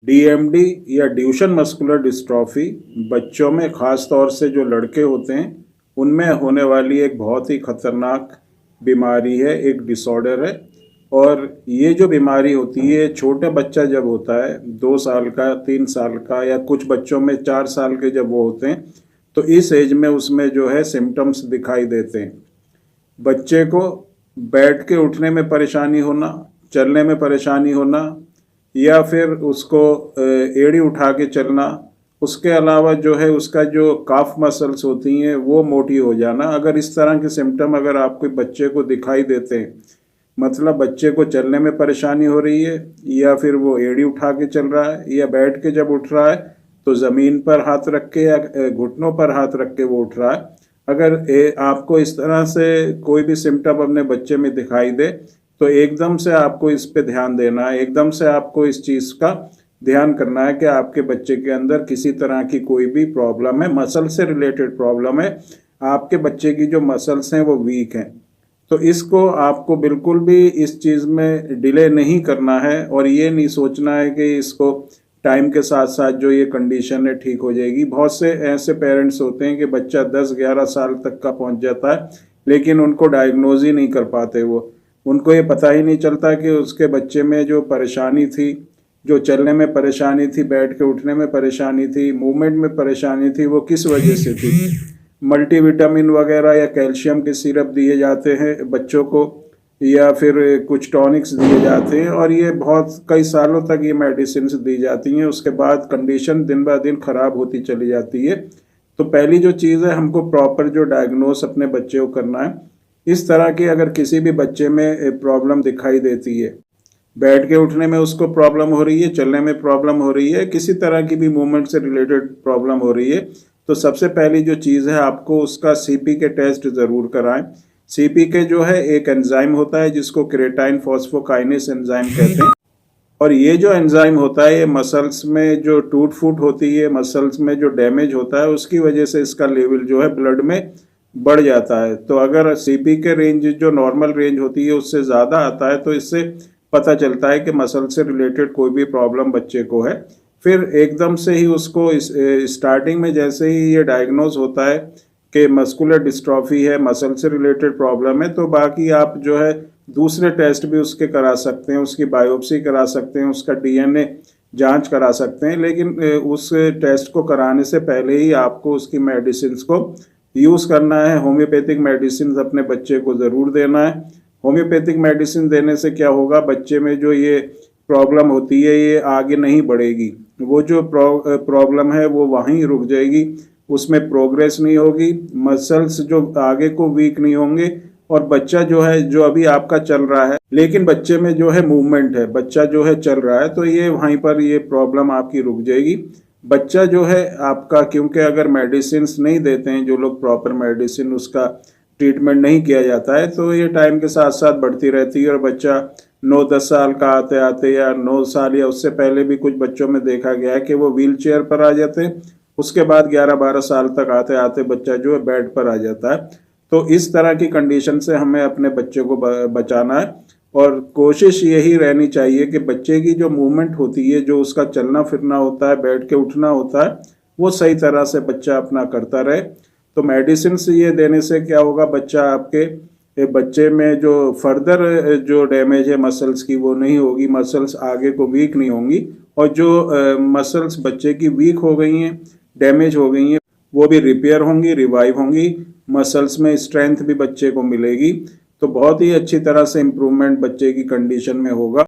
DMD या Duchenne muscular dystrophy बच्चों में ख़ास तौर से जो लड़के होते हैं उनमें होने वाली एक बहुत ही ख़तरनाक बीमारी है, एक डिसऑर्डर है। और ये जो बीमारी होती है छोटे बच्चा जब होता है 2 साल का, 3 साल का, या कुछ बच्चों में 4 साल के जब वो होते हैं तो इस एज में उसमें जो है सिम्टम्स दिखाई देते हैं। बच्चे को बैठ के उठने में परेशानी होना, चलने में परेशानी होना, या फिर उसको एड़ी उठा के चलना। उसके अलावा जो है उसका जो काफ मसल्स होती हैं वो मोटी हो जाना। अगर इस तरह के सिम्टम अगर आपके बच्चे को दिखाई देते हैं, मतलब बच्चे को चलने में परेशानी हो रही है, या फिर वो एड़ी उठा के चल रहा है, या बैठ के जब उठ रहा है तो ज़मीन पर हाथ रख के या घुटनों पर हाथ रख के वो उठ रहा है, अगर आपको इस तरह से कोई भी सिम्टम अपने बच्चे में दिखाई दे तो एकदम से आपको इस पे ध्यान देना है। एकदम से आपको इस चीज़ का ध्यान करना है कि आपके बच्चे के अंदर किसी तरह की कोई भी प्रॉब्लम है, मसल से रिलेटेड प्रॉब्लम है, आपके बच्चे की जो मसल्स हैं वो वीक हैं। तो इसको आपको बिल्कुल भी इस चीज़ में डिले नहीं करना है और ये नहीं सोचना है कि इसको टाइम के साथ साथ जो ये कंडीशन है ठीक हो जाएगी। बहुत से ऐसे पेरेंट्स होते हैं कि बच्चा 10-11 साल तक का पहुंच जाता है लेकिन उनको डायग्नोज ही नहीं कर पाते। उनको ये पता ही नहीं चलता कि उसके बच्चे में जो परेशानी थी, जो चलने में परेशानी थी, बैठ के उठने में परेशानी थी, मूवमेंट में परेशानी थी, वो किस वजह से थी। मल्टीविटामिन वगैरह या कैल्शियम के सिरप दिए जाते हैं बच्चों को, या फिर कुछ टॉनिक्स दिए जाते हैं, और ये बहुत कई सालों तक ये मेडिसिन दी जाती हैं। उसके बाद कंडीशन दिन ब दिन ख़राब होती चली जाती है। तो पहली जो चीज़ है, हमको प्रॉपर जो डायग्नोस अपने बच्चे को करना है। इस तरह की अगर किसी भी बच्चे में प्रॉब्लम दिखाई देती है, बैठ के उठने में उसको प्रॉब्लम हो रही है, चलने में प्रॉब्लम हो रही है, किसी तरह की भी मूवमेंट से रिलेटेड प्रॉब्लम हो रही है, तो सबसे पहली जो चीज़ है आपको उसका सीपी के टेस्ट ज़रूर कराएं। सीपी के जो है एक एंजाइम होता है जिसको क्रेटाइन फॉस्फोकाइनेस एंजाइम कहते हैं, और ये जो एंजाइम होता है ये मसल्स में जो टूट फूट होती है, मसल्स में जो डैमेज होता है उसकी वजह से इसका लेवल जो है ब्लड में बढ़ जाता है। तो अगर सीपी के रेंज जो नॉर्मल रेंज होती है उससे ज़्यादा आता है तो इससे पता चलता है कि मसल से रिलेटेड कोई भी प्रॉब्लम बच्चे को है। फिर एकदम से ही उसको स्टार्टिंग में जैसे ही ये डायग्नोज होता है कि मस्कुलर डिस्ट्रॉफी है, मसल से रिलेटेड प्रॉब्लम है, तो बाकी आप जो है दूसरे टेस्ट भी उसके करा सकते हैं, उसकी बायोप्सी करा सकते हैं, उसका डीएनए जांच करा सकते हैं। लेकिन उस टेस्ट को कराने से पहले ही आपको उसकी मेडिसिन को यूज़ करना है। होम्योपैथिक मेडिसिन अपने बच्चे को ज़रूर देना है। होम्योपैथिक मेडिसिन देने से क्या होगा, बच्चे में जो ये प्रॉब्लम होती है ये आगे नहीं बढ़ेगी। वो जो प्रॉब्लम है वो वहीं रुक जाएगी, उसमें प्रोग्रेस नहीं होगी, मसल्स जो आगे को वीक नहीं होंगे, और बच्चा जो है जो अभी आपका चल रहा है लेकिन बच्चे में जो है मूवमेंट है, बच्चा जो है चल रहा है, तो ये वहीं पर ये प्रॉब्लम आपकी रुक जाएगी। बच्चा जो है आपका, क्योंकि अगर मेडिसिन नहीं देते हैं जो लोग प्रॉपर मेडिसिन, उसका ट्रीटमेंट नहीं किया जाता है, तो ये टाइम के साथ साथ बढ़ती रहती है और बच्चा 9-10 साल का आते आते, या 9 साल या उससे पहले भी कुछ बच्चों में देखा गया है कि वो व्हील चेयर पर आ जाते हैं, उसके बाद 11-12 साल तक आते आते बच्चा जो है बेड पर आ जाता है। तो इस तरह की कंडीशन से हमें अपने बच्चे को बचाना है, और कोशिश यही रहनी चाहिए कि बच्चे की जो मूवमेंट होती है, जो उसका चलना फिरना होता है, बैठ के उठना होता है, वो सही तरह से बच्चा अपना करता रहे। तो मेडिसिन से ये देने से क्या होगा, बच्चे में जो फर्दर जो डैमेज है मसल्स की वो नहीं होगी, मसल्स आगे को वीक नहीं होंगी, और जो मसल्स बच्चे की वीक हो गई हैं, डैमेज हो गई हैं, वो भी रिपेयर होंगी, रिवाइव होंगी, मसल्स में स्ट्रेंथ भी बच्चे को मिलेगी। तो बहुत ही अच्छी तरह से इम्प्रूवमेंट बच्चे की कंडीशन में होगा।